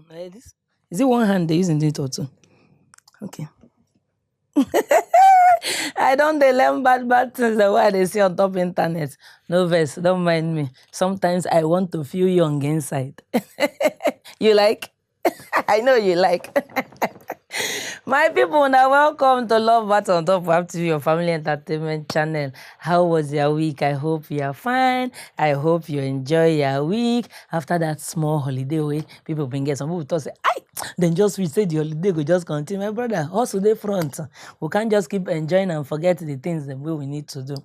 Like this? Is it one hand they're using it or two? Okay. I don't they learn bad things the way they see on top internet. No verse, don't mind me. Sometimes I want to feel young inside. You like? I know you like. My people, now welcome to Love Bat on Top of TV, your family entertainment channel. How was your week? I hope you are fine. I hope you enjoy your week. After that small holiday way, people been get some people thought say, then just we say the holiday go just continue. My brother, also the front. We can't just keep enjoying and forget the things that we need to do.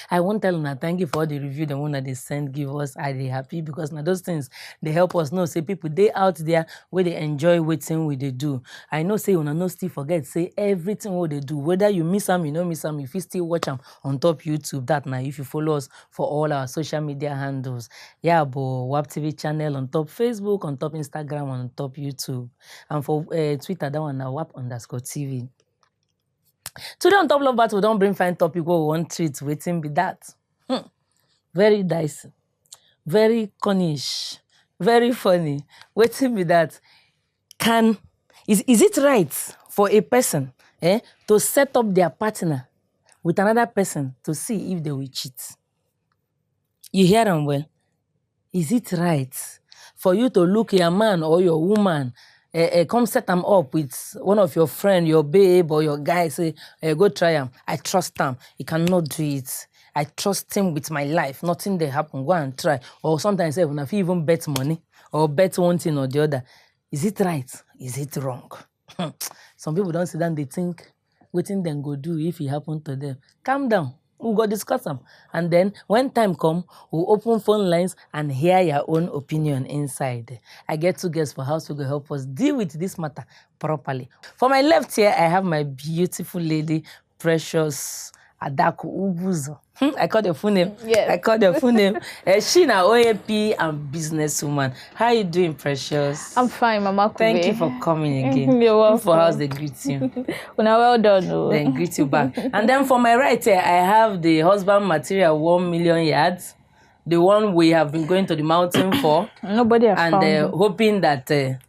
I won't tell una thank you for all the review, the one that they send, give us. I dey happy because now those things they help us know. Say people they out there where they enjoy waiting what they do. I know say una no still forget say everything what they do. Whether you miss them, you know miss them. If you still watch them on top YouTube, that now if you follow us for all our social media handles, yeah, but WAP TV channel on top Facebook, on top Instagram, on top YouTube, and for Twitter that one now WAP_TV. Today on Top Love Battle, we don't bring fine topic what we want treat. Waiting be that. Very dicey. Very cornish. Very funny. Waiting be that. Is it right for a person to set up their partner with another person to see if they will cheat? You hear them well? Is it right for you to look your man or your woman come set them up with one of your friend, your babe or your guy, say, go try him. I trust him. He cannot do it. I trust him with my life. Nothing they happen. Go and try. Or sometimes even if you even bet money or bet one thing or the other. Is it right? Is it wrong? Some people don't sit down, they think, waiting then go do if it happen to them. Calm down. We'll go discuss them. And then when time come, we'll open phone lines and hear your own opinion inside. I get two guests for house who will help us deal with this matter properly. For my left here, I have my beautiful lady, Precious Adaku Ubuzo. I called your full name. Yes. I called your full name. She na OAP and businesswoman. How you doing, Precious? I'm fine, Mama Kwube. Thank you for coming again. You're welcome. For house, they greet you. Well done. Oh. Then greet you back. And then for my right here, I have the husband material 1 million yards. The one we have been going to the mountain for. Nobody has found him. Hoping that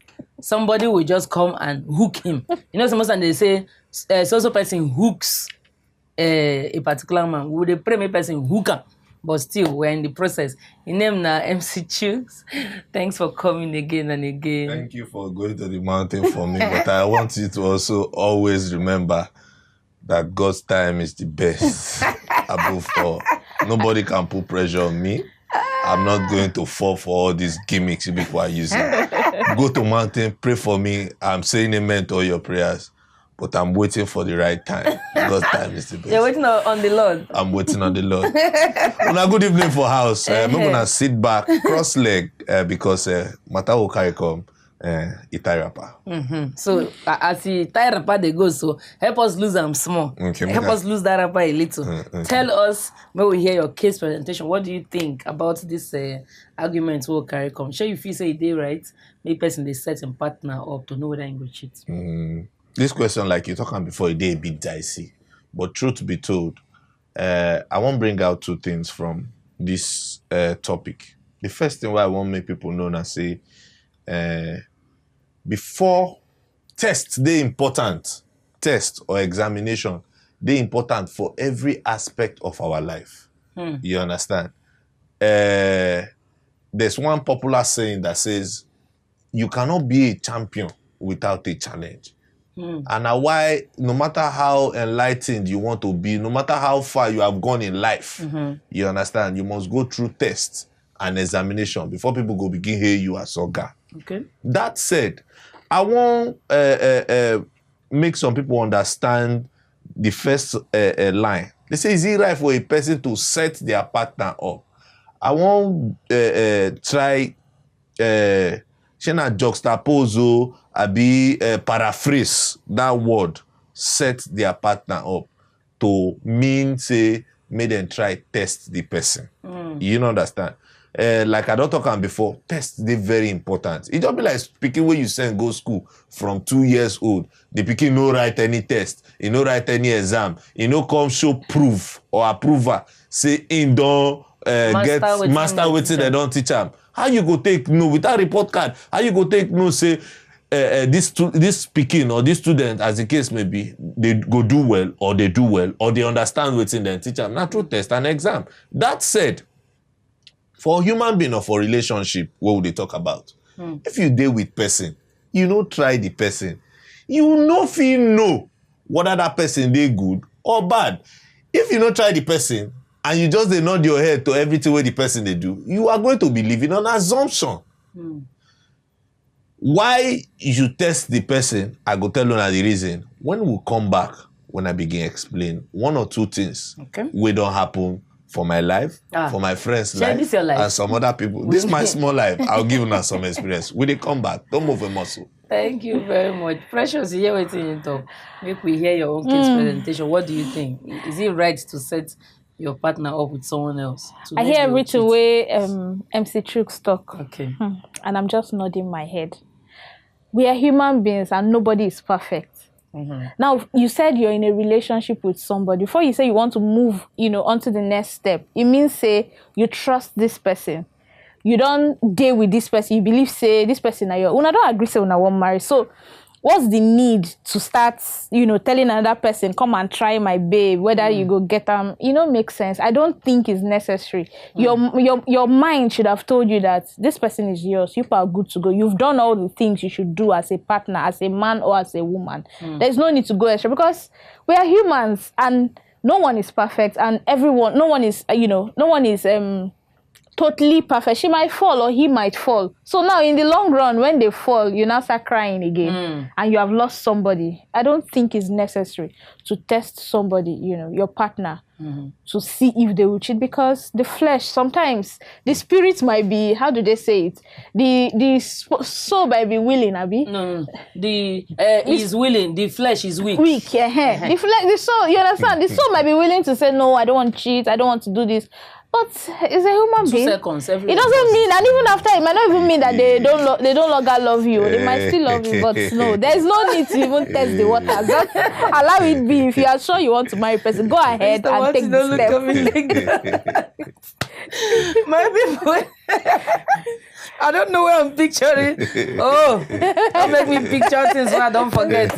somebody will just come and hook him. You know, sometimes they say, so person hooks a particular man. Would they pray me person hooker? But still, we're in the process. Your name now, MC Chooks. Thanks for coming again and again. Thank you for going to the mountain for me. But I want you to also always remember that God's time is the best. Above all, nobody can put pressure on me. I'm not going to fall for all these gimmicks you people are using. Go to mountain, pray for me. I'm saying amen to all your prayers. But I'm waiting for the right time. God's time is the best. You're waiting on the Lord. I'm waiting on the Lord. Well, good evening for house. I'm going to sit back, cross leg, because matter will carry come, itai rapper. So, as the tie rapper they go, so help us lose them small. Okay, help us lose that rapper a little. Tell us, when we hear your case presentation, what do you think about this argument will carry come? Sure, you feel say they right, maybe person they set a partner up to know whether you go cheat. This question, like you talking before, it a bit dicey. But truth be told, I want to bring out two things from this topic. The first thing why I want to make people know and say, before tests, they important. Test or examination, they important for every aspect of our life. You understand? There's one popular saying that says, you cannot be a champion without a challenge. And now why, no matter how enlightened you want to be, no matter how far you have gone in life, you understand, you must go through tests and examination before people go begin hear you as Oga. Okay. That said, I want make some people understand the first line. They say, is it right for a person to set their partner up? I want try Shena juxtapose abi paraphrase that word, set their partner up, to mean say make them try test the person. You know understand? like I don't talk about before, tests they very important. It don't be like speaking when you send go school from 2 years old. The pikin no write any test, he no write any exam, he no come show proof or approval. Say in don't get master waiting they don't teach him. How you go take no without report card? How you go take no say this pikin or this student, as the case may be, they go do well or they do well or they understand what's in their teacher. Not through test and exam. That said, for human being or for relationship, what would they talk about? If you deal with person, you know try the person, you know feel know whether that person they good or bad. If you don't try the person and you just they nod your head to everything where the person they do, you are going to be living on assumption. Why you test the person, I go tell you the reason. When we come back, when I begin explain 1 or 2 things we don't happen for my life, for my friends' life, and some other people. This is my small life. I'll give you some experience. When they come back, don't move a muscle. Thank you very much. Precious, you hear what you talk. Make we hear your own case presentation. What do you think? Is it right to set your partner up with someone else? I hear everything way MC Trooks talk. Okay. And I'm just nodding my head. We are human beings and nobody is perfect. Now, you said you're in a relationship with somebody. Before you say you want to move, on to the next step, it means, say, you trust this person. You don't deal with this person. You believe, say, this person, I don't agree, say, I won't marry. So, what's the need to start, telling another person, come and try my babe, whether you go get them, makes sense. I don't think it's necessary. Your mind should have told you that this person is yours. You are good to go. You've done all the things you should do as a partner, as a man or as a woman. There's no need to go extra because we are humans and no one is perfect and no one is totally perfect. She might fall or he might fall. So now in the long run, when they fall, you now start crying again and you have lost somebody. I don't think it's necessary to test somebody, your partner, to see if they will cheat because the flesh, sometimes the spirit might be, how do they say it? The soul might be willing, Abi. No. The is willing, the flesh is weak. Weak, The flesh, the soul, you understand? The soul might be willing to say, no, I don't want to cheat, I don't want to do this. But it's a human being. 2 seconds. It doesn't mean, and even after, it might not even mean that they don't longer love you. They might still love you, but no, there's no need to even test the waters. Just allow it be. If you are sure you want to marry a person, go ahead and take the step. My people, I don't know where I'm picturing. Oh, don't make me picture things so I don't forget.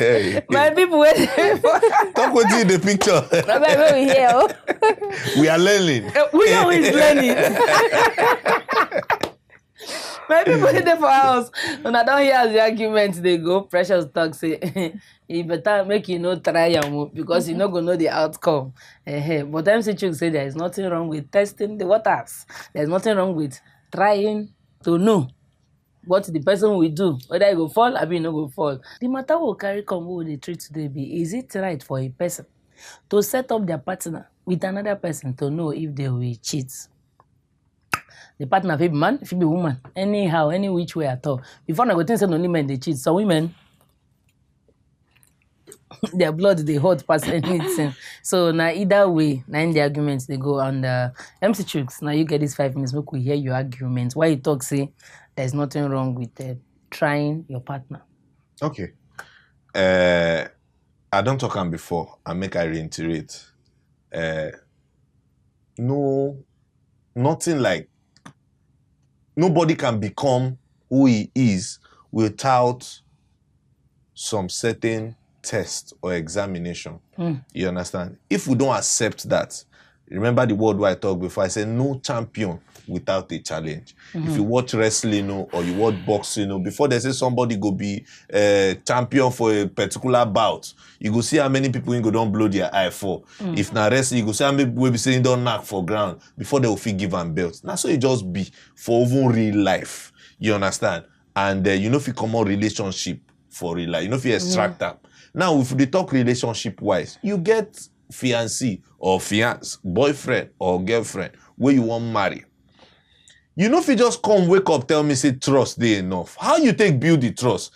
My people, talk with you in the picture. We are learning. We know he's learning. My people in the house, when I don't hear the arguments, they go, Precious talk, say, you better make try your move because you're not going to know the outcome. But MC Chuk say there is nothing wrong with testing the waters. There's nothing wrong with trying to know what the person will do, whether he go fall or he no go fall. The matter will carry come with the truth today be, is it right for a person to set up their partner with another person to know if they will cheat? The partner if be man, if be woman, anyhow, any which way at all. Before I go think say only men they cheat. Some women, their blood they hot past anything. So now either way, now in the arguments they go on the MC Chooks. Now you get these 5 minutes, make we hear your arguments. Why you talk say there's nothing wrong with trying your partner. Okay. I don't talk on before. I make I reiterate. Nothing like nobody can become who he is without some certain test or examination. You understand? If we don't accept that, remember the word where I talked before, I said no champion without a challenge. If you watch wrestling or you watch boxing, before they say somebody go be champion for a particular bout, you go see how many people you go don't blow their eye for. If na wrestling, you go see how many people will be saying don't knock for ground before they will fit give them belts. Now so it just be for even real life. You understand? And you know if you come on relationship for real life, you know if you extract them. Now if they talk relationship wise, you get fiancé or fiance, boyfriend or girlfriend where you want marry. You know if you just come wake up tell me say trust dey enough. How you take build the trust?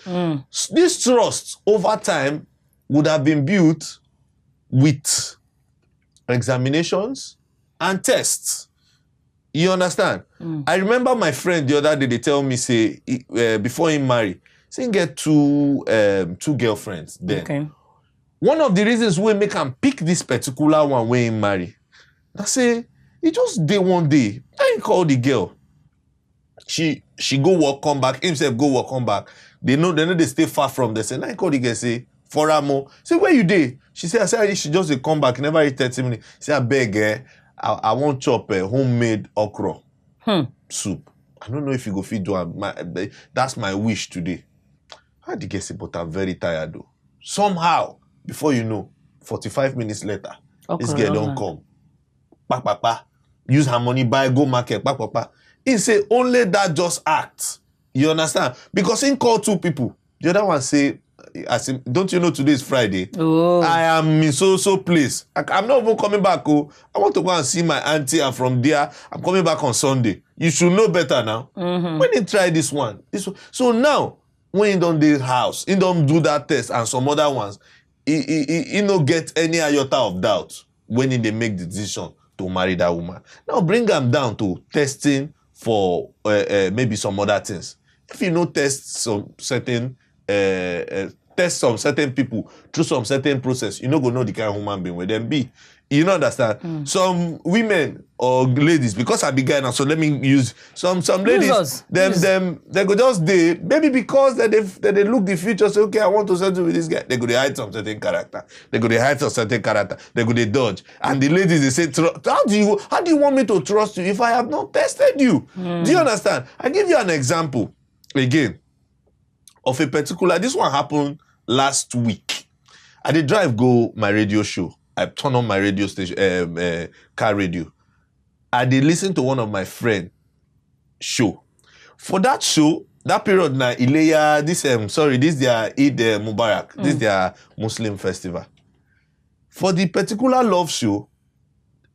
This trust over time would have been built with examinations and tests. You understand? I remember my friend the other day, they tell me, say, before he marry, say he get two girlfriends then. Okay. One of the reasons we make him pick this particular one when he marry, I say, he just day one day, I call the girl. She go work, come back, himself go work, come back. They know they stay far from there. Say, I call the girl, say, for Amo. Say, where you dey? She say, I say, she just come back, never reach 30 minutes. Say, I beg, I want chop homemade okra soup. I don't know if you go feed do that's my wish today. How the girl say, but I'm very tired though. Somehow, before you know, 45 minutes later, this girl don't come. Pa. Use her money, buy, go market, pa. He say, only that just act. You understand? Because he called two people. The other one say, don't you know today is Friday? Oh. I am in so place. I'm not even coming back. Oh, I want to go and see my auntie, and from there, I'm coming back on Sunday. You should know better now. When he try this one. So now, when he don't do house, he don't do that test and some other ones, he no get any iota of doubt when they make the decision to marry that woman. Now bring them down to testing for maybe some other things. If you no test some certain people through some certain process, you no go know the kind of human being where them be. You know understand? Some women or ladies, because I be guy now, so let me use some ladies. Them they go just they maybe because they look the future, say okay, I want to settle with this guy. They go they hide some certain character. They go they dodge. And the ladies they say, how do you want me to trust you if I have not tested you? Do you understand? I give you an example again of a particular. This one happened last week. I did drive go my radio show. I turn on my radio station, car radio. I did listen to one of my friend show. For that show, that period now, Ileya, this their Eid Mubarak. This their Muslim festival. For the particular love show,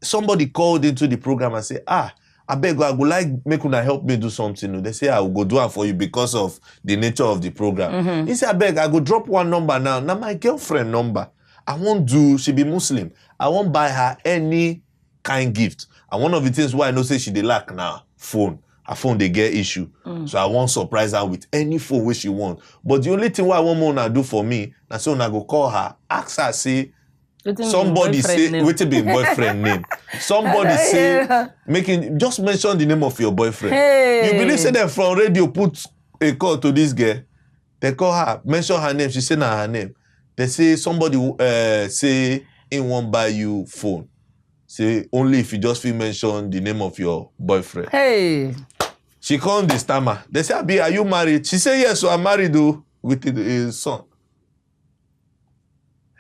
somebody called into the program and said, I beg, I would like make una help me do something. They say I will go do it for you because of the nature of the program. He said, I beg, I go drop one number now. Now my girlfriend number. I won't do, she be Muslim. I won't buy her any kind gift. And one of the things why I know say she dey lack now, phone. Her phone they get issue. So I won't surprise her with any phone which she want. But the only thing why I want Mona do for me, na so I go call her, ask her, say, somebody say, wait be boyfriend name. Somebody say, just mention the name of your boyfriend. Hey. You believe say them from radio put a call to this girl. They call her, mention her name. She say na her name. They say somebody say he won't buy you phone. Say only if you just feel mention the name of your boyfriend. Hey. She called the stammer. They say, Abi, are you married? She say yes, so I'm married though with his son.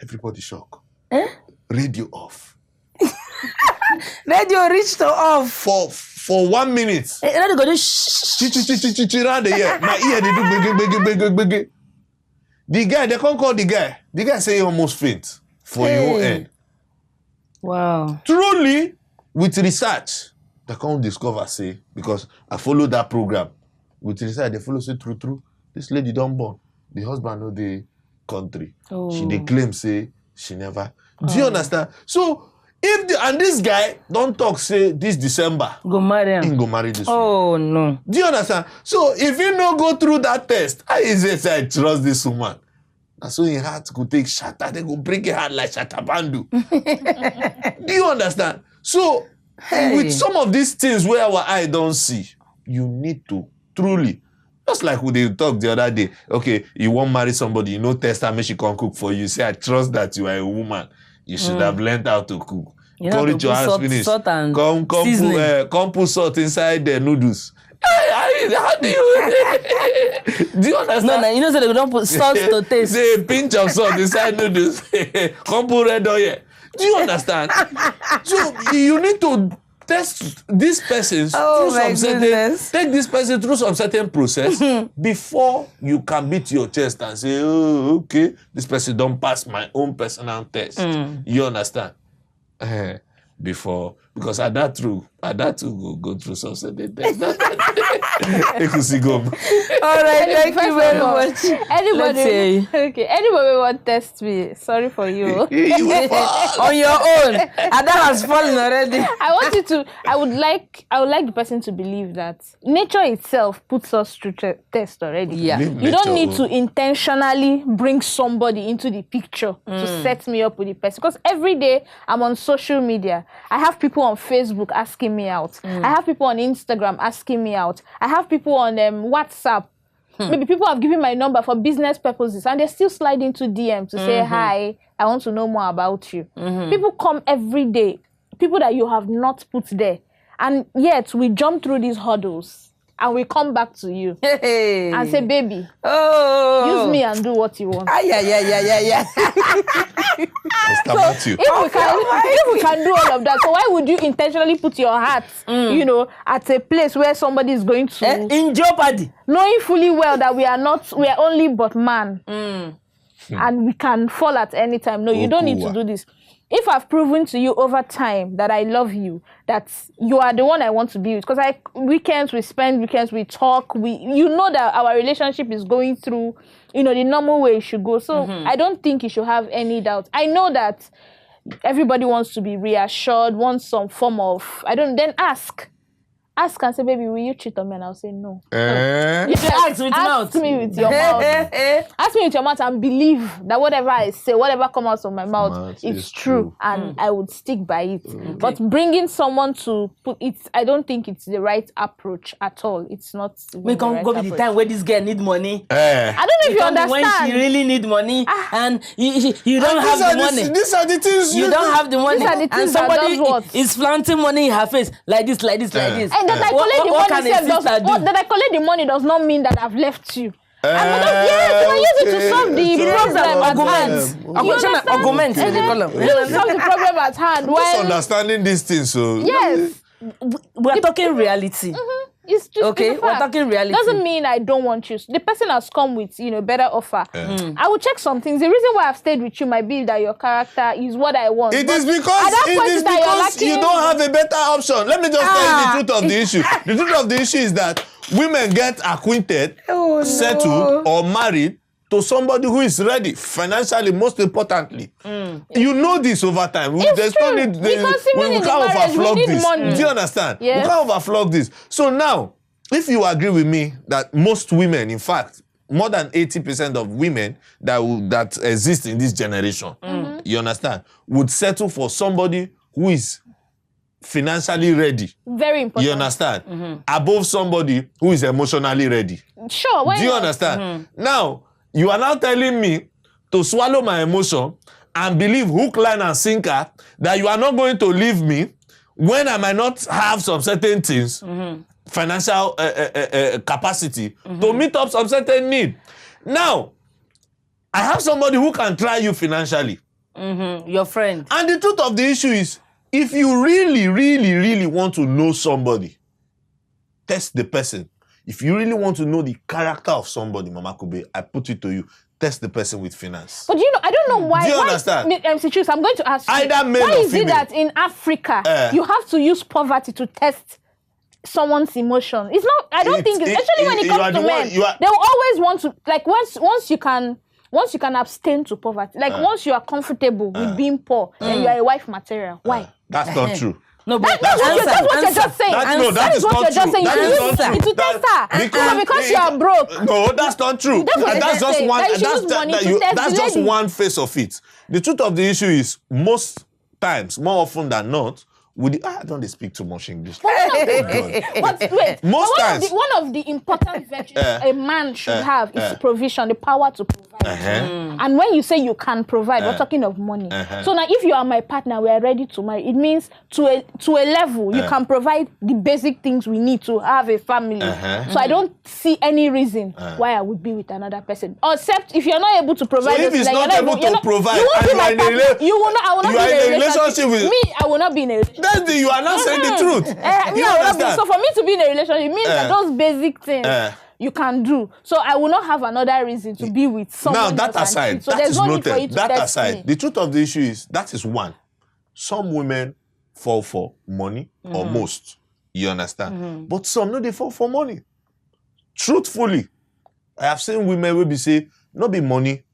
Everybody shocked. Radio off. Radio reached to off. For 1 minute. Radio go do shh. Around the ear. My ear they do big. The guy, they can't call the guy. The guy say he almost faint for your end. Wow. Truly, with research, they can't discover, say, because I follow that program. With research, they follow, say, true. This lady don't born. The husband know the country. She they claim, say, she never. Do you understand? So, and this guy don't talk, say, this December. Go marry him. He go marry this woman. Oh, no. Do you understand? So, if you no go through that test, how is it say I trust this woman? And so your heart could take shatter, they go break your heart like shatabandu. Do you understand? So, with some of these things where our eye don't see, you need to truly, just like we they talked the other day, okay, you won't marry somebody, you know, test her, make she can cook for you. Say, I trust that you are a woman. You should have learned how to cook. You know, to put salt and come put salt inside the noodles. How do you do you understand? No, you know, so they don't put salt to taste. Say a pinch of salt inside noodles. Come put red oil. Do you understand? So you need to test this person through some certain. Take this person through some certain process before you can beat your chest and say, "Oh, okay, this person don't pass my own personal test." You understand? Before, because I that too go through some certain test. Ekusigom. All right, thank First you of very all, much. Anybody, Let's see. okay, anybody want to test me? Sorry for you. You fall. On your own. Ada has fallen already. I want you to. I would like the person to believe that nature itself puts us through test already. Yeah. Leave You don't nature need to alone. intentionally bring somebody into the picture to set me up with the person. Because every day I'm on social media. I have people on Facebook asking me out. I have people on Instagram asking me out. I have people on WhatsApp. Maybe people have given my number for business purposes and they still slide into DM to say, hi, I want to know more about you. People come every day. People that you have not put there. And yet we jump through these hurdles. And we come back to you Hey. and say, baby, Oh. use me and do what you want. Yeah. Mr. Matthew. If we can do all of that, so why would you intentionally put your heart, at a place where somebody is going to, In jeopardy. knowing fully well that we are only but man, and we can fall at any time. No, you don't need to do this. If I've proven to you over time that I love you, that you are the one I want to be with, because we spend weekends, we talk, you know that our relationship is going through, the normal way it should go. So I don't think you should have any doubt. I know that everybody wants to be reassured, wants some form of, then ask. Ask and say, baby, will you cheat on me? And I'll say no. You should ask with mouth. Ask me with your mouth. Ask me with your mouth and believe that whatever I say, whatever comes out of my mouth, it's true. And I would stick by it. Okay. But bringing someone to put it, I don't think it's the right approach at all. It's not. We can go with the time where this girl need money. I don't know if you understand. When she really need money and you don't have the money. These are the things you don't have the money. These are the things and somebody that does what? is flaunting money in her face like this. And that I collect the money that I collect the money does not mean that I've left you. I use it to solve the problem at hand. Arguments. You solve the problem at hand. Just understanding these things. So yes, we're talking reality. It's just okay. We're talking reality. Doesn't mean I don't want you. The person has come with better offer. I will check some things. The reason why I've stayed with you might be that your character is what I want. It is because you don't have a better option. Let me just tell you the truth of the issue. The truth of the issue is that women get acquainted, settled, or married to somebody who is ready financially, most importantly. You know this over time. There's no need. We can't overflog this. Money. Do you understand? Yes. We can't overflog this. So now, if you agree with me that most women, in fact, more than 80% of women that exist in this generation, you understand, would settle for somebody who is financially ready. Very important. You understand? Above somebody who is emotionally ready. Sure. Why Do you not? understand? Now, you are now telling me to swallow my emotion and believe hook, line, and sinker that you are not going to leave me when I might not have some certain things, financial capacity to meet up some certain need. Now, I have somebody who can try you financially. Your friend. And the truth of the issue is, if you really, really, really want to know somebody, test the person. If you really want to know the character of somebody, Mama Kwube, I put it to you, test the person with finance. But I don't know why. Do you understand? MC Chus, I'm going to ask you. Either male why or is it female. that in Africa, you have to use poverty to test someone's emotion? It's not, I don't think, especially when it comes to men, they will always want to, like, once you can abstain to poverty, like once you are comfortable with being poor, then you are a wife material. Why? That's not true. No, but That's what you're just saying. That is what not you're just true. saying. That You is use not it true. to test her. Because you are broke. No, that's not true. That's what That's just saying. one. That you use money to test That's the just lady. one face of it. The truth of the issue is, most times, more often than not, I don't speak too much English. Wait. Most times. One of the important virtues a man should have is provision, the power to provide. And when you say you can provide, we're talking of money. So now, if you are my partner, we are ready to marry. It means to a level you can provide the basic things we need to have a family. So I don't see any reason why I would be with another person, except if you're not able to provide. So if he's not able to provide, you will not. I will not be in a relationship with me. I will not be in a relationship. You are not saying the truth. So for me to be in a relationship, it means that those basic things you can do. So I will not have another reason to be with someone. Now, that aside, so there's no need for you to test me. The truth of the issue is, that is one. Some women fall for money, or most. You understand? But some, no, they fall for money. truthfully, I have seen women will be say, no be money,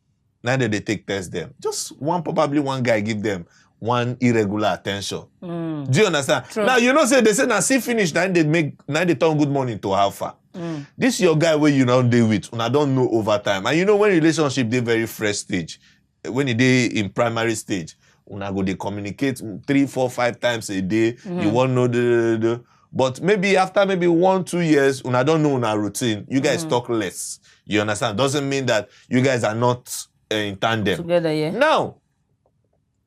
neither they take test them. Just probably one guy give them one irregular attention. Do you understand? True. Now, you know, they say, now see finish, now they turn good money to alpha. This your guy where you now deal with, and I don't know over time. And you know, when relationship, they very fresh stage, when they in primary stage, they communicate 3, 4, 5 times a day. You want to know but maybe after 1-2 years, I don't know our routine. You guys talk less. You understand? Doesn't mean that you guys are not in tandem. Together, yeah. Now,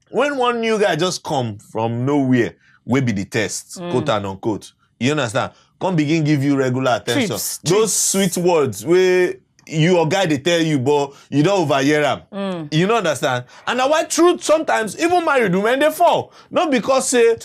when one new guy just come from nowhere, will be the test, quote and unquote. You understand? Come begin give you regular attention. Trips. Those sweet words where your guy they tell you, but you don't overhear them. You don't understand? And now why truth sometimes even married women they fall. Not because say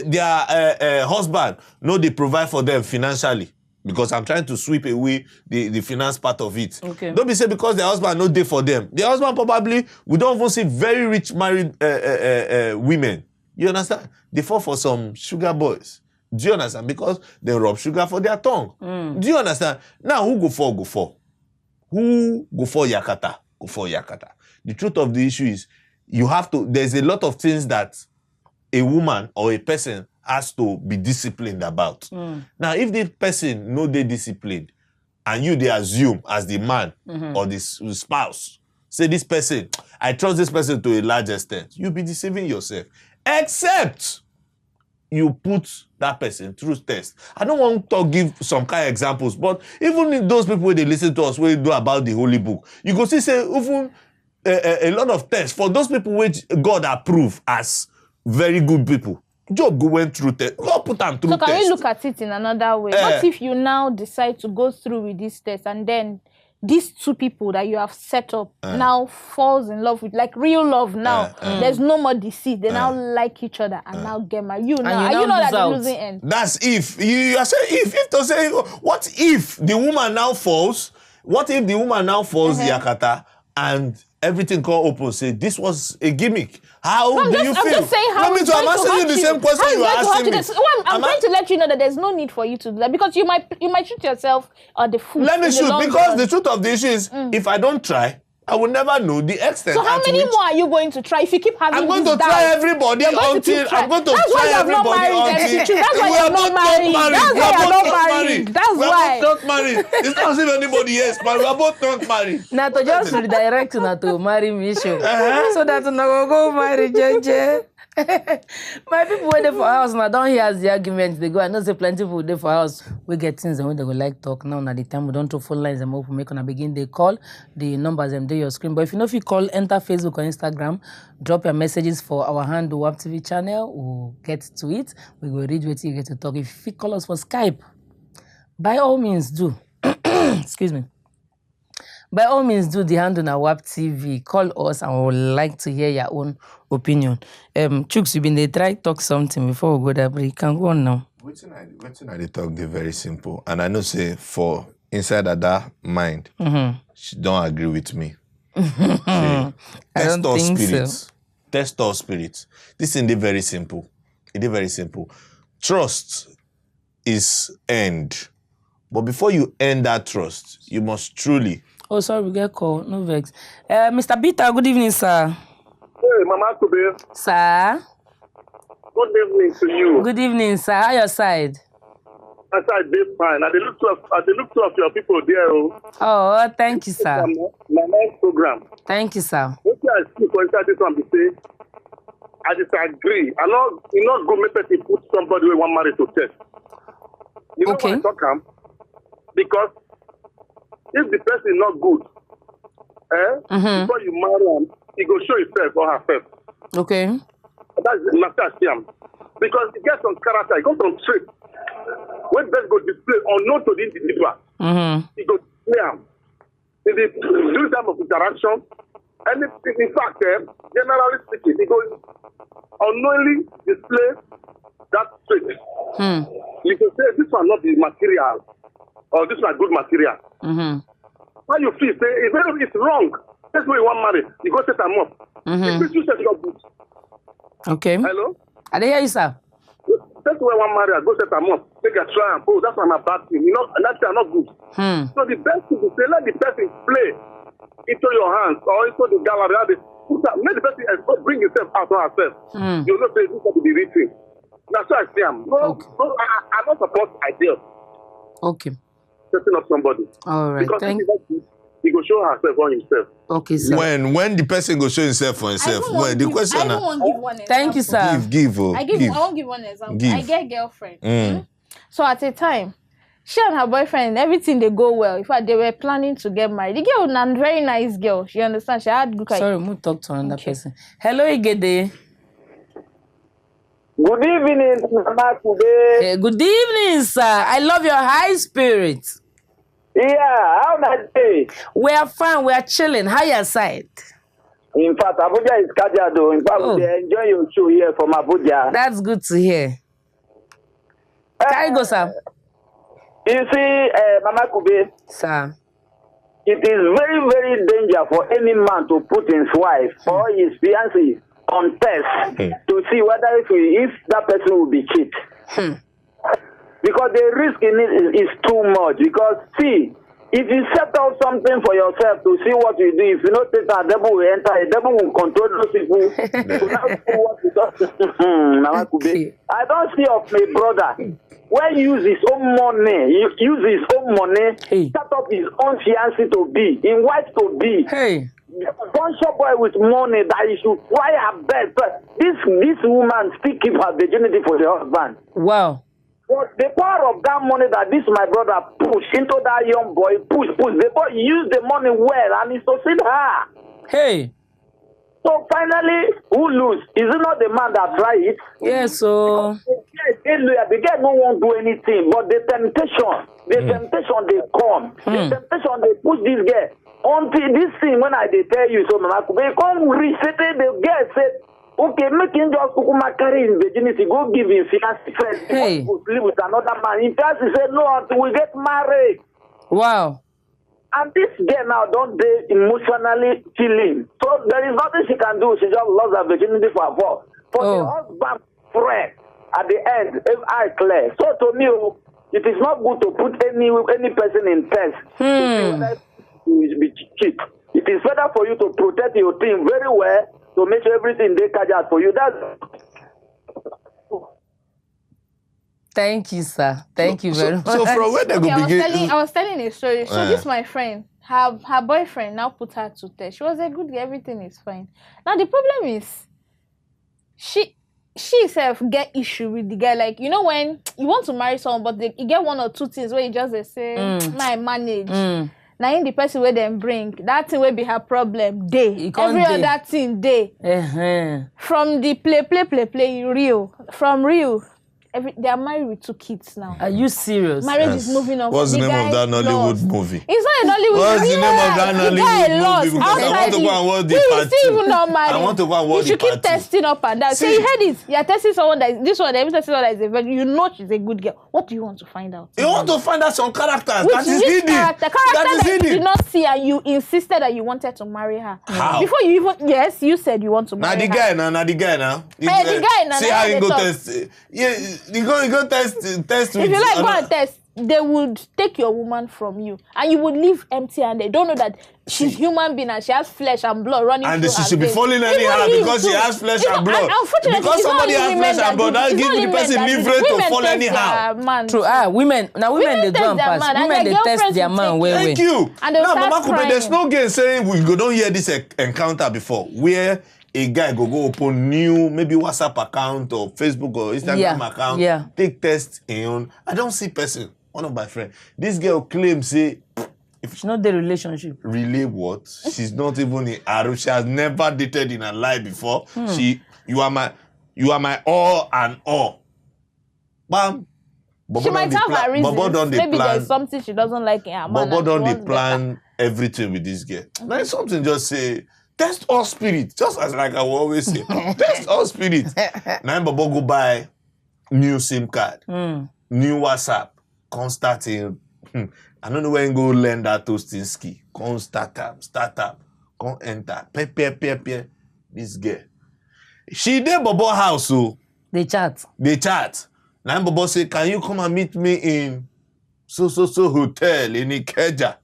their husband they provide for them financially. Because I'm trying to sweep away the finance part of it. Okay. Don't be say because their husband no day for them. Their husband probably, we don't even see very rich married women. You understand? They fall for some sugar boys. Do you understand? Because they rub sugar for their tongue. Do you understand? Now, who go for? Go for. Who go for Yakata? Go for Yakata. The truth of the issue is, you have to, there's a lot of things that a woman or a person has to be disciplined about. Now, if the person no they disciplined, and you they assume as the man or the spouse, say this person, I trust this person to a large extent, you'll be deceiving yourself. Except you put that person through test. I don't want to give some kind of examples, but even in those people where they listen to us, where they do about the Holy Book, you go see say even a lot of tests for those people which God approve as very good people. Job went through test. God put them through test. So can we look at it in another way? What if you now decide to go through with this test and then these two people that you have set up now falls in love with, like real love now. There's no more deceit. They now like each other and now get married. You now that the losing end. That's if. You are saying if to say, what if the woman now falls? What if the woman now falls, Yakata, and everything can open? Say, this was a gimmick. How do you feel? I'm just saying how I'm asking you the same question you are asking me. I'm trying to let you know that there's no need for you to do that because you might shoot yourself on the foot. Let me shoot because the truth of the issue is if I don't try, I will never know the extent. So how many more are you going to try if you keep having I'm going to try everybody until I'm going to try everybody until that's why you're not married. That's why you're not married. That's why. We're both not married. It's not as if anybody else, but we're both not married. Now to just redirect na to marry me so that no go marry JJ. My people wait for house now don't hear the arguments they go. I know say plenty people there for house we get things and when they go like talk now the time we don't throw phone lines them open make on begin they call the numbers them do your screen. But if you know if you call, enter Facebook or Instagram, drop your messages for our handle WAP TV channel, we'll get to it. We will read what you get to talk. If you call us for Skype, by all means do. Excuse me. By all means, do the handle on WAP TV. Call us and we would like to hear your own opinion. Chooks, you been they try talk something before we go there, but you can go on now. Waiting I they talk, they're very simple. And I know say for inside of that mind, she don't agree with me. Test all spirits. Test all spirits. This thing is very simple. It is very simple. Trust is earned. But before you earn that trust, you must truly. Oh, sorry, we get call. No vex. Mr. Peter, good evening, sir. Hey, Mama Kwube. Sir. Good evening to you. Good evening, sir. How your side? My side is fine. I look two of your people there. Oh, thank you, sir. My nice program. Thank you, sir. What I speak for inside this one, be say, I disagree. I know you not go make person put somebody who want married to test. You know Okay. why I talk am? Because if the person is not good, before you marry him, he go show himself or herself. Okay. That's the matter scam. Because he gets some character, he got some trait. When best go display unknown to the individual, he go display him. In the during time of interaction, and in fact, generally speaking, he goes unknowingly display that trait. You can say this one not the material, or this one good material. How you feel? Say it's wrong. That's why you want marry. You go set them up. If you set your boots. Okay. Hello. I didn't hear you, sir. person where one marry, go set them up, take a try and oh, that's not a bad thing. You know, and that's not good. So the best thing is say, let the person play into your hands or into the gallery. Let the person bring himself out of herself. You know, say this is the real thing. That's why I say I'm not support ideas. Okay. Setting up somebody. All right. Because he go show herself on himself. Okay, sir. When the person go show himself for himself, when the question I don't want to give one example. Thank you, sir. give. I won't give one example. Give. I get girlfriend. So at a time, she and her boyfriend, everything they go well. In fact, they were planning to get married. The girl was a very nice girl. She understands. She had good. Sorry, we'll talk to another person. Hello, Igede. Good evening, Mama Kwube. Good evening, sir. I love your high spirit. Yeah, how that day? We are fine. We are chilling. How your side? In fact, Abuja is Kajiado. In fact, we enjoy your show here from Abuja. That's good to hear. Can you go, sir? You see, Mama Kwube, Sir. it is very, very dangerous for any man to put his wife or his fiancée on test to see whether if that person will be cheat. Because the risk in it is too much. Because see, if you set out something for yourself to see what you do, if you don't take that, devil will enter. The devil will control those people. To now see what you do. I don't see of my brother when he use his own money, set up his own fiancé to be, in wife to be. Hey. Sponsor boy with money that he should try her best. But this woman still keep her virginity for the husband. Wow. But the power of that money that this my brother push into that young boy, push. The boy use the money well and he succeed her. Hey. So finally, who lose? Is it not the man that try it? Yes, so. The guy no won't do anything, but the temptation they come. The temptation they push this guy. Until this thing, when I tell you so, Mama Kwube, come reset the girl said, okay, make him just carry his virginity, go give him fiancé first. Hey. Go live with another man. In fact, he said, no, until we get married. Wow. And this girl now don't they emotionally feeling. So there is nothing she can do. She just lost her virginity for the husband friend at the end, if I clear. So to me, it is not good to put any person in test. To see whether will be cheap. It is better for you to protect your team very well to make sure everything they catch out for you. That's Thank you, sir. Thank you very much. So from where they go begin? I was telling a story. So this my friend, her boyfriend now put her to test. She was a good girl, everything is fine. Now the problem is she herself get issue with the guy. Like, you know, when you want to marry someone, but you get one or two things where you just say, I manage. Now in the person where them bring that thing will be her problem day. Every other thing day. From the play real. From real. They are married with 2 kids now. Are you serious? Marriage is moving on. What's the name of that Nollywood movie? It's not a Nollywood movie. What's the name of that Nollywood movie? Because I want to go and watch the part 2. I want to go and watch the part 2. You should keep testing up and down. So you heard it. You're testing someone that is this one. They're testing someone that is a virgin. You know she's a good girl. What do you want to find out? You want to find out some characters. Which that is hidden. Character That is that hidden. you did not see and you insisted that you wanted to marry her. How? Before you even you said you want to marry her. The guy now. The guy now. See how he go test. Yeah, he go test with. If you like go and test, they would take your woman from you and you would leave empty-handed. Don't know that she's human being and she has flesh and blood running and through she her should be veins. falling anyhow because she has flesh and blood. Unfortunately, Because somebody has flesh and blood, that gives the person leverage to fall anyhow. True. Women they do and pass. Women they test their man way. Thank you. And now, Mama Kwube, there's no game saying we don't hear this encounter before where a guy go open new maybe WhatsApp account or Facebook or Instagram account, take test in. I don't see person. One of my friends, this girl claims say if it's not the relationship. Relay what? She's not even in Aru. She has never dated in her life before. You are my all and all. Bam. She might have her reasons. Maybe there's something she doesn't like in her man. Bobo don't plan everything with this girl. Now something just say test all spirit. Just as like I will always say, test all spirit. Now Bobo go buy new SIM card, new WhatsApp, start in. I don't know when go learn that toasting ski. Come start up, come enter. Pepe. This girl. She dey Bobo house, so They chat. Now Bobo say, can you come and meet me in so hotel in Ikeja?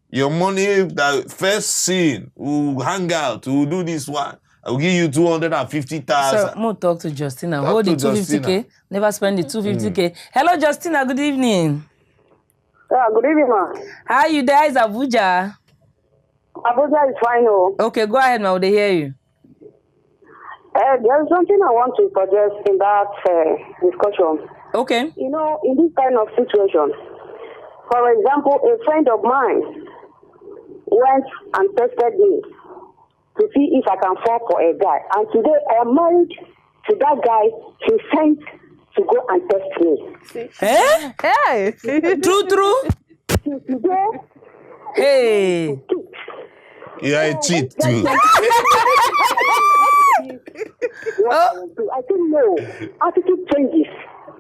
Your money, the first scene, we'll hang out, we'll do this one. I'll give you 250,000. So, more talk to Justina. Talk Hold to the 250K. Never spend the 250K. Hello, Justina. Good evening. Yeah, good evening, ma. How are you there? Is Abuja? Abuja is fine, oh. Okay, go ahead, ma. They hear you. There's something I want to suggest in that discussion. Okay. You know, in this kind of situation, for example, a friend of mine went and tested me to see if I can fall for a guy. And today I am married to that guy he sent to go and test me. Eh? Hey. True. Today, Hey. You are a cheat too. I think no. Attitude changes.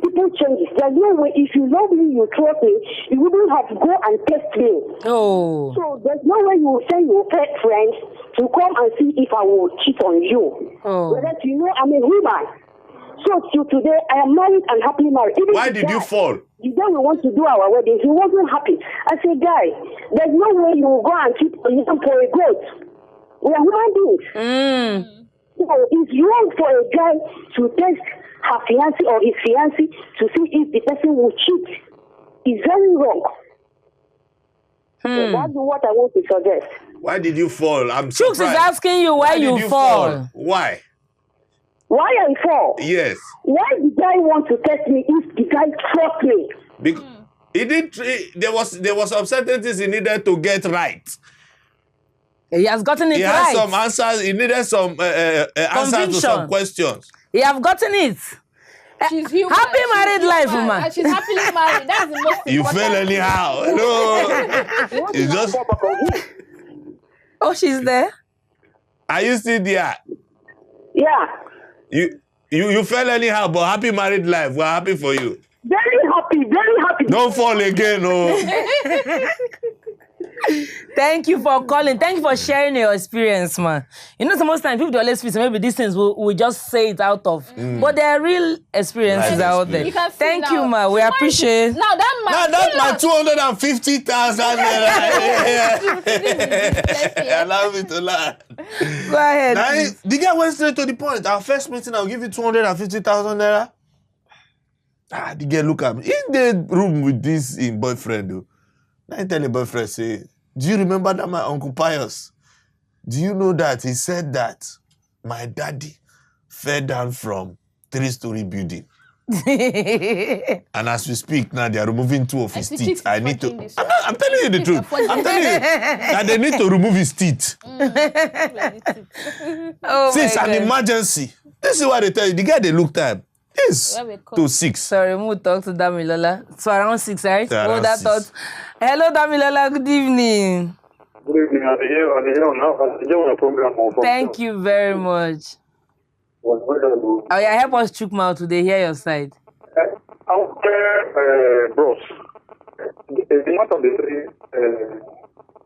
People changes. There's no way if you love me, you trust me, you wouldn't have to go and test me. Oh. So there's no way you will send your pet friend to come and see if I will cheat on you. Oh. Whether you know I'm a human. So till today I am married and happily married. Even Why did you fall? The day we want to do our wedding, he wasn't happy. I said, guy, there's no way you will go and cheat on him for a goat. We are human beings. So it's wrong for a guy to test her fiancé or his fiancé to see if the person will cheat. It's very wrong. So that's what I want to suggest. Why did you fall? I'm Chooks surprised. is asking you why did you fall. Why? Why I fall? Yes. Why the guy want to test me if the guy trusts me? He did. There was some sentences he needed to get right. He has gotten it He right. had some answers. He needed some answers to some questions. He have gotten it. She's human. Happy She's married human. life, woman. And she's happily married. That's the most You important fell thing. anyhow. No. It's just. Oh, she's there. Are you still there? Yeah. You fell anyhow, but happy married life. We're happy for you. Very happy, very happy. Don't fall again, oh. Thank you for calling. Thank you for sharing your experience, man. You know, most times people always feel maybe these things we just say it out of. But there are real experiences Life out there. You can see Thank now. you, ma. We appreciate. Now that man. Now that's my 250,000 naira. Allow me to laugh. Go ahead. Now, please. the guy went straight to the point. Our first meeting, I'll give you 250,000 naira. The girl look at me. In the room with this boyfriend, though. I tell the boyfriend, say, do you remember that my Uncle Pius? Do you know that he said that my daddy fell down from 3-story building? And as we speak now, they are removing 2 of his teeth. I need to. I'm telling you the truth. I'm telling you that they need to remove his teeth. Oh, See, it's my an God. emergency. This is what they tell you. The guy they look time is to 6. Sorry, we'll talk to Damilola. So around 6, right? Around Oh, that 6. thought. Hello, Damilola. Good evening. Good evening. I program from Thank you very much. Oh, yeah, help us chook mouth today. Hear your side. Bros. The matter is,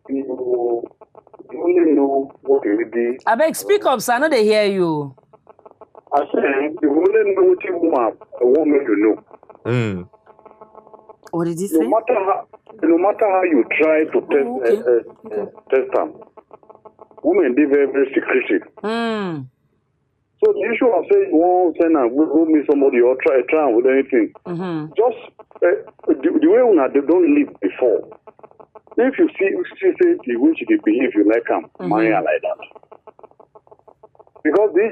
you only know what you really. I beg, speak up, sir. I know they hear you. I said, you only know what you want me to know. What did he say? No matter how you try to test them, women they very, very secretive. So the issue of saying you won't send and go meet somebody or try with anything, just the way they don't live before. If you see the way she behave, you like them, marry her like that. Because the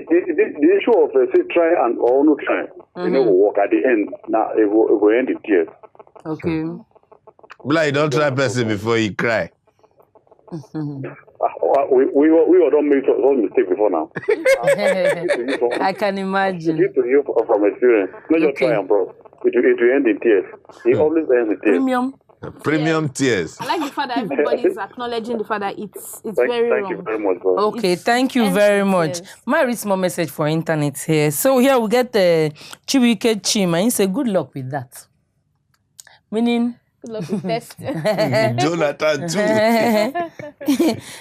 issue of say try and or no try, you know, will work at the end. Now it will end in tears. Okay. Like, don't try person before you cry. We don't make some mistake before now. I can imagine. Give to you from experience. Not just try and bro. It will end in tears. It always ends in tears. Premium tears. I like the fact that everybody is acknowledging the fact that it's very wrong. Thank you very much, bro. Okay, thank you very much. My read small message for internet here. So here we get the Chibuike Chima. He say good luck with that. Meaning Good luck with testing. Jonathan too.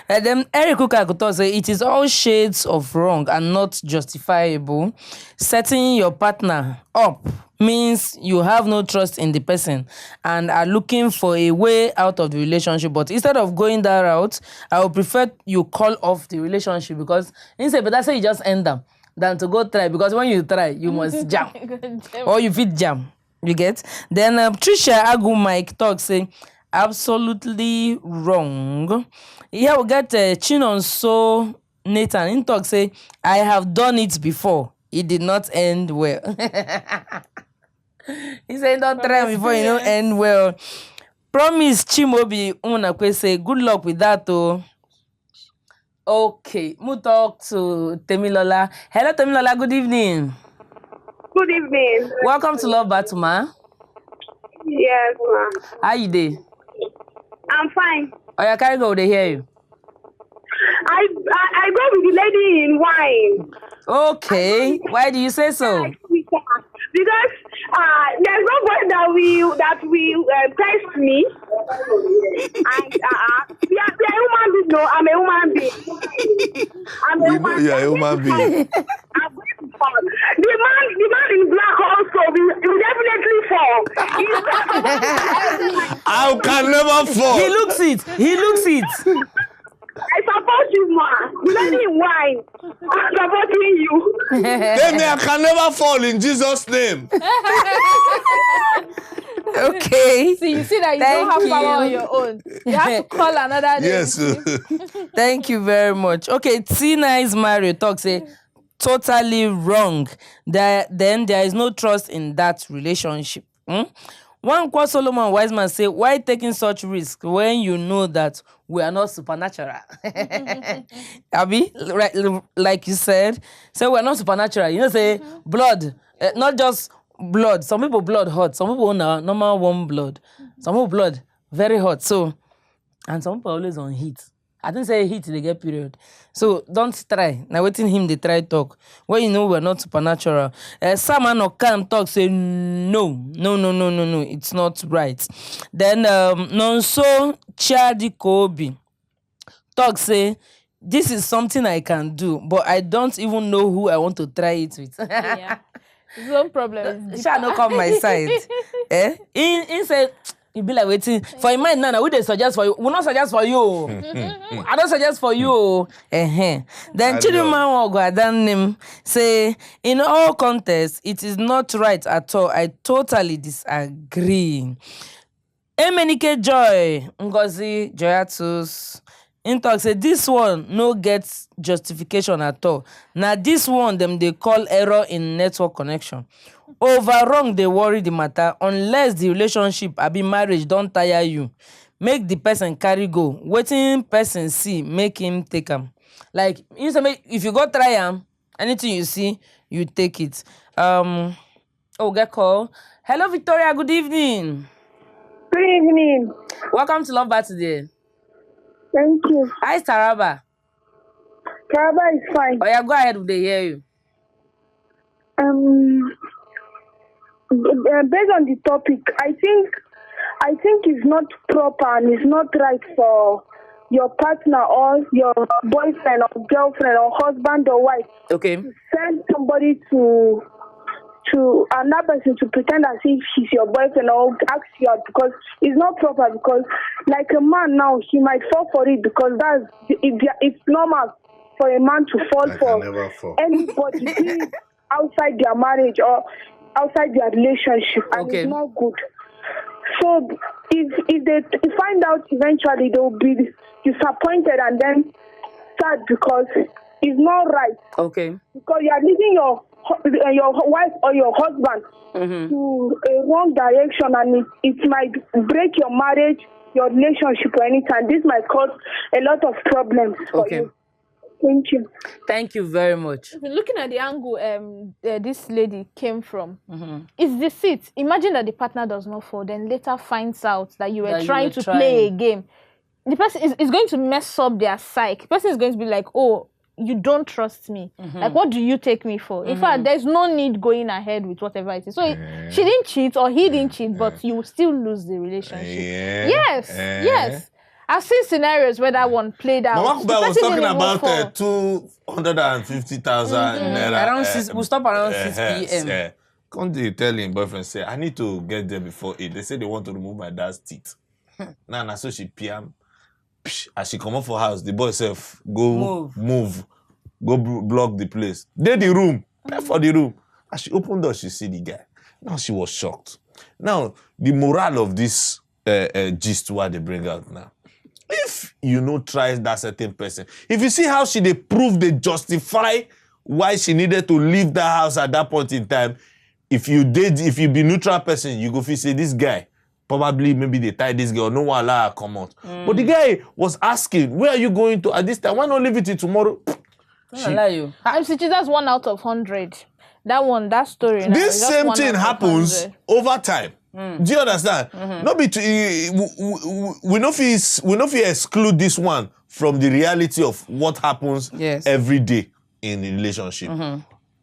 and then Eric Kukakuto say it is all shades of wrong and not justifiable. Setting your partner up means you have no trust in the person and are looking for a way out of the relationship. But instead of going that route, I would prefer you call off the relationship, because instead, but that's why you just end them than to go try, because when you try, you must jam. Or you fit jam. You get? Then Trisha Agu Mike talk saying, absolutely wrong. Here we get Chinonso Nathan in talk say, I have done it before. It did not end well. He said, don't try before you don't end well. Promise Chimobi Unakwe say, good luck with that though. Okay, we talk to Temilola. Hello Temilola, good evening. Good evening. Welcome to Love Batuma. Yes, ma'am. How you doing? I'm fine. Oh, yeah, carry go, they hear you. I go with the lady in wine. Okay, why do you say so? Because there's no boy that will test me. And we are human beings. No, I'm a human being. I'm a human being. You're a human being. The man in black also will definitely fall. I can never fall. He looks it. I support you, ma. You don't need wine. I'm supporting you. Tell me I can never fall in Jesus' name. Okay. See, you see that you don't have power on your own. You have to call another day. Yes. Thank you very much. Okay, Tina is Mario talk say, totally wrong. Then there is no trust in that relationship. One quote Solomon Wiseman say, why taking such risk when you know that we are not supernatural? Abi, right, like you said, say we are not supernatural. You know, say blood, not just blood. Some people blood hot. Some people normal warm blood. Some people blood very hot. So, and some people always on heat. I didn't say heat, they get period. So don't try. Now waiting him, they try talk. When you know we're not supernatural. Someone or can talk, say no. It's not right. Then Nonso Chadi Kobe talk say, this is something I can do, but I don't even know who I want to try it with. Yeah. No problem. Shall not come my side. In said, you be like waiting for your mind now. We they suggest for you. We not suggest for you. I don't suggest for you. Then Chiduma Ogadan say, in all contests, it is not right at all. I totally disagree. Emenike Joy Ngozi Joyatus in talk say this one no gets justification at all. Now this one them they call error in network connection. Over wrong they worry the matter unless the relationship abi marriage don't tire you. Make the person carry go. Waiting person see make him take him. Like if you go try him, anything you see you take it. Get call. Hello Victoria, good evening. Good evening. Welcome to Love Bar today. Thank you. Hi Taraba. Taraba is fine. Oh yeah, go ahead, they hear you. Based on the topic, I think it's not proper and it's not right for your partner or your boyfriend or girlfriend or husband or wife Okay. to send somebody to another person to pretend as if he's your boyfriend or ask you out, because it's not proper. Because like a man now, he might fall for it because it's normal for a man to fall for anybody outside their marriage or outside their relationship, and it's not good. So if they find out eventually, they will be disappointed and then sad because it's not right. Okay. Because you are leading your wife or your husband to a wrong direction, and it might break your marriage, your relationship, or anything. This might cause a lot of problems for you. Thank you. Thank you very much. Looking at the angle this lady came from, it's deceit. Imagine that the partner does not fall, then later finds out that you were trying to play a game. The person is going to mess up their psyche. The person is going to be like, oh, you don't trust me. Like, what do you take me for? In fact, there's no need going ahead with whatever it is. So she didn't cheat or he didn't cheat, but you will still lose the relationship. Yes. I've seen scenarios where that one played out. Mama Kwube was talking about 250,000 naira. We'll stop around 6 p.m. Come to tell him boyfriend, say, I need to get there before 8. They say they want to remove my dad's teeth. Now, so she PM. As she come up for house, the boy self go move. Go block the place. They the room. For the room. As she opened door, she see the guy. Now she was shocked. Now, the morale of this gist what they bring out now. If you know try that certain person, if you see how she they prove they justify why she needed to leave that house at that point in time, if you be neutral person, you go feel say this guy, probably maybe they tie this girl, no one allow her come out. But the guy was asking, where are you going to at this time? Why not leave it till tomorrow? Allow you. That's 1 out of 100. That story. This same thing happens over time. Do you understand? No be we no fit exclude this one from the reality of what happens every day in a relationship.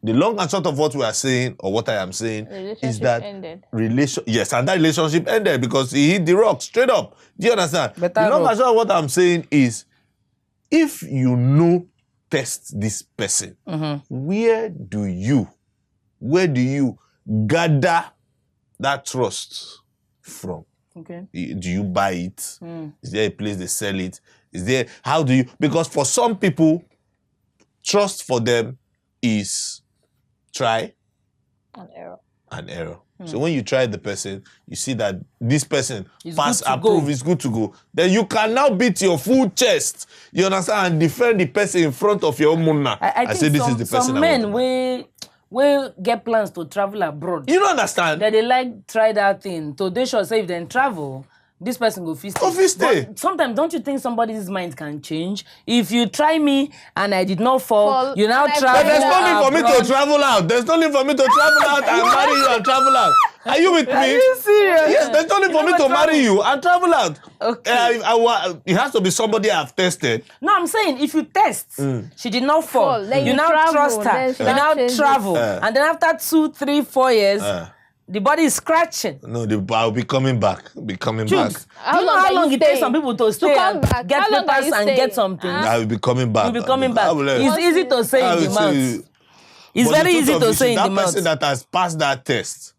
The long and short of what we are saying, or what I am saying, is that and that relationship ended because he hit the rock straight up. Do you understand? The long and short of what I'm saying is, if you test this person, where do you gather that trust from? Okay. Do you buy it? Is there a place they sell it? How do you? Because for some people, trust for them is try and error. So when you try the person, you see that this person approve, is good to go. Then you can now beat your full chest. You understand? And defend the person in front of your own munna. I say this is the person. Some men will get plans to travel abroad. You don't understand? That they try that thing. So they should say if they travel, this person go stay. But sometimes don't you think somebody's mind can change? If you try me and I did not fall, you now travel. But there's no need for me to travel out. There's no need for me to travel out and marry you and travel out. Are you with me? Are you serious? Yes, there's no need for me to marry you and travel out. Okay. It has to be somebody I've tested. No, I'm saying if you test, she did not fall. You now trust her. You now travel. And then after 2, 3, 4 years, the body is scratching. No, I'll be coming back. Do you know how long it takes some people to stay and get papers and get something? I will be coming back. You'll be coming back. It's easy to say in the mouth. It's very easy to say in the mouth. That person that has passed that test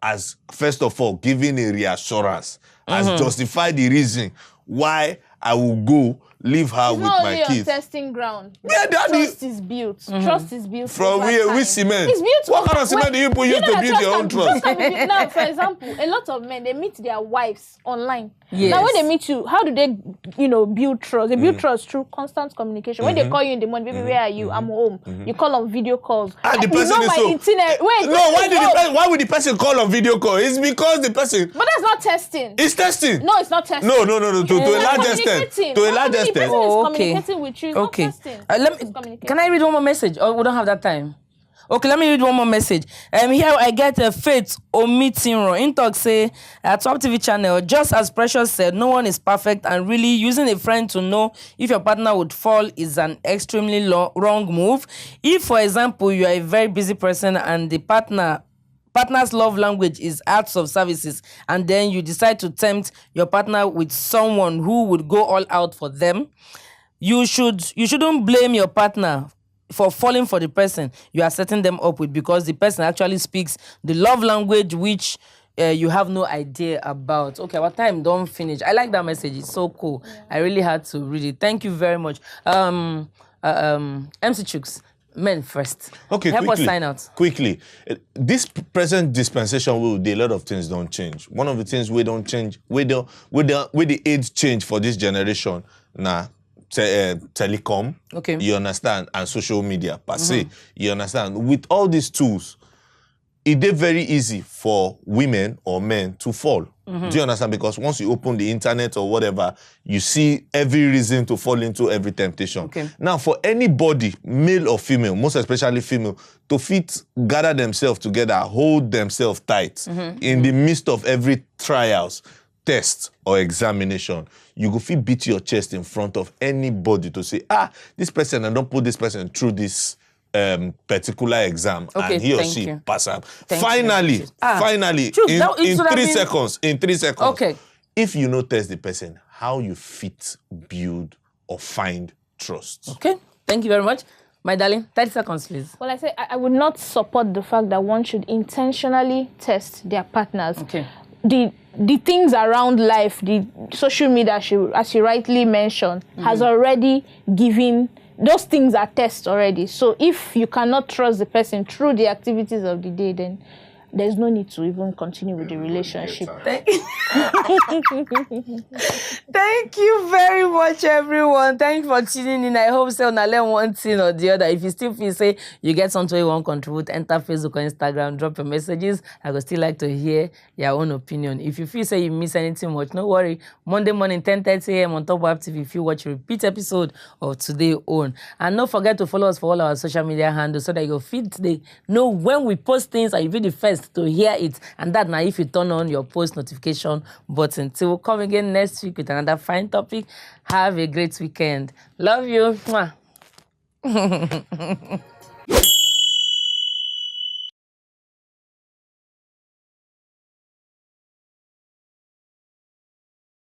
has, first of all, given a reassurance, has justified the reason why I will go leave her with my kids. It's not only on testing ground. Yeah, trust is built. Trust is built. From with cement. It's built. What kind of cement do you put to build your own trust? Now, for example, a lot of men, they meet their wives online. Yes. Now, when they meet you, how do they, build trust? They build trust through constant communication. When they call you in the morning, baby, where are you? I'm home. You call on video calls. And the person is so... Wait, why would the person call on video call? It's because the person... But that's not testing. It's testing. No, it's not testing. No. To a large extent. To a large extent. The person is communicating with you. Okay. Not testing. Can I read one more message? Or we don't have that time? Okay, let me read one more message. Here I get a Faith Omitinro. In talk say, at Top TV channel, just as Precious said, no one is perfect, and really using a friend to know if your partner would fall is an extremely wrong move. If, for example, you are a very busy person and the partner's love language is acts of services, and then you decide to tempt your partner with someone who would go all out for them, you shouldn't blame your partner for falling for the person you are setting them up with, because the person actually speaks the love language which you have no idea about. Okay, our time don't finish. I like that message. It's so cool. Yeah. I really had to read it. Thank you very much. MC Chooks, men first. Okay, help us sign out. Quickly. This present dispensation, a lot of things don't change. One of the things we don't change, with the age change for this generation, telecom, okay, you understand, and social media per se, you understand. With all these tools, it is very easy for women or men to fall. Do you understand? Because once you open the internet or whatever, you see every reason to fall into every temptation. Okay. Now, for anybody, male or female, most especially female, to gather themselves together, hold themselves tight in the midst of every trials, test or examination, you go feel beat your chest in front of anybody to say, this person, I don't put this person through this particular exam, okay, and he or she pass up. Finally, in 3 seconds, okay, if you not test the person, how you build or find trust. Okay, thank you very much. My darling, 30 seconds, please. Well, I say I would not support the fact that one should intentionally test their partners. Okay. The things around life, the social media, as you rightly mentioned, has already given, those things are tests already. So if you cannot trust the person through the activities of the day, then there's no need to even continue with the relationship. Thank you very much, everyone. Thank you for tuning in. I hope so. Now learn one thing or the other. If you still feel say you get something you want to contribute, enter Facebook or Instagram, drop your messages. I would still like to hear your own opinion. If you feel say you miss anything much, no worry. Monday morning, 10:30 a.m. on Top Web TV. If you watch a repeat episode of Today On, and don't forget to follow us for all our social media handles so that you'll feed today. Know when we post things and you'll be the first to hear it, and that now if you turn on your post notification button. Till we'll come again next week with another fine topic. Have a great weekend. Love you. Mwah.